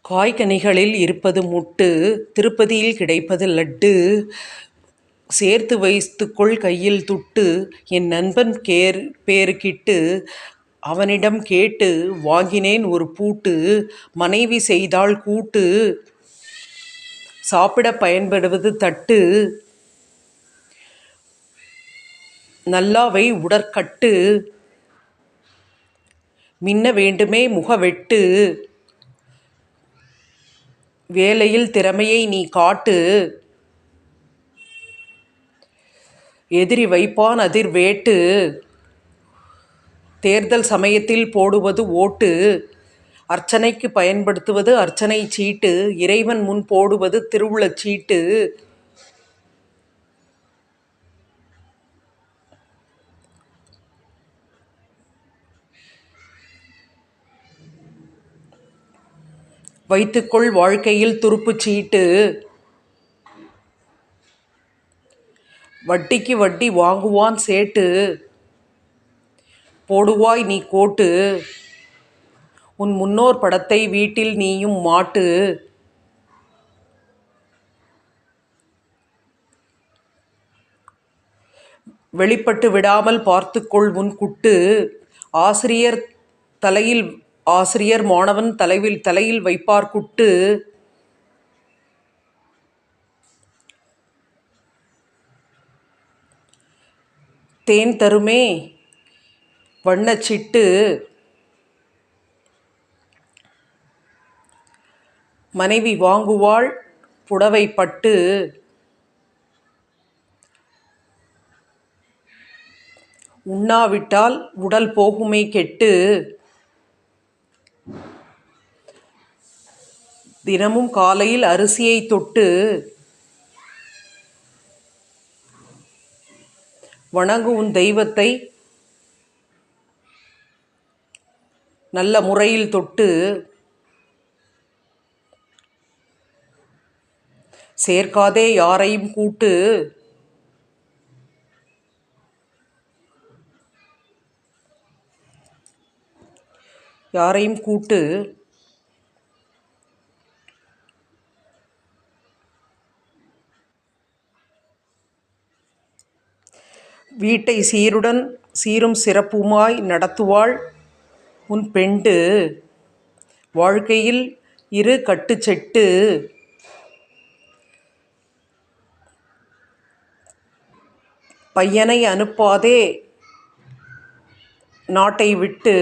காய்கனிகளில் இருப்பது முட்டு, திருப்பதியில் கிடைப்பது லட்டு. சேர்த்து வைத்துக்கொள் கையில் துட்டு, என் நண்பன் பேருக்கிட்டு. அவனிடம் கேட்டு வாங்கினேன் ஒரு பூட்டு. மனைவி செய்தாள் கூட்டு, சாப்பிடப் பயன்படுவது தட்டு. நல்லாவை உடற்கட்டு, மின்ன வேண்டுமே முகவெட்டு. வேலையில் திறமையை நீ காட்டு, எதிரி வைப்பான் அதிர்வேட்டு. தேர்தல் சமயத்தில் போடுவது ஓட்டு, அர்ச்சனைக்கு பயன்படுத்துவது அர்ச்சனை சீட்டு. இறைவன் முன் போடுவது திருவுளச் சீட்டு. வைத்துக்கொள் வாழ்க்கையில் துருப்புச் சீட்டு, வட்டிக்கு வட்டி வாங்குவான் சேட்டு. போடுவாய் நீ கோட்டு, உன் முன்னோர் படத்தை வீட்டில் நீயும் மாட்டு. வெளிப்பட்டு விடாமல் பார்த்துக்கொள் உன் குட்டு. ஆசிரியர் மாணவன் தலையில் வைப்பார் குட்டு. தேன் தருமே வண்ணச்சிட்டு, மனைவி வாங்குவாள் புடவை பட்டு. உண்ணாவிட்டால் உடல் போகுமே கெட்டு. தினமும் காலையில் அரிசியை தொட்டு வணங்கு உன் தெய்வத்தை நல்ல முறையில் தொட்டு. சேர்க்காதே யாரையும் கூட்டு, யாரையும் கூட்டு. வீட்டை சீரும் சிறப்புமாய் நடத்துவாள் உன் பெண்டு. வாழ்க்கையில் இரு கட்டுச்செட்டு, பையனை அனுப்பாதே நாட்டை விட்டு.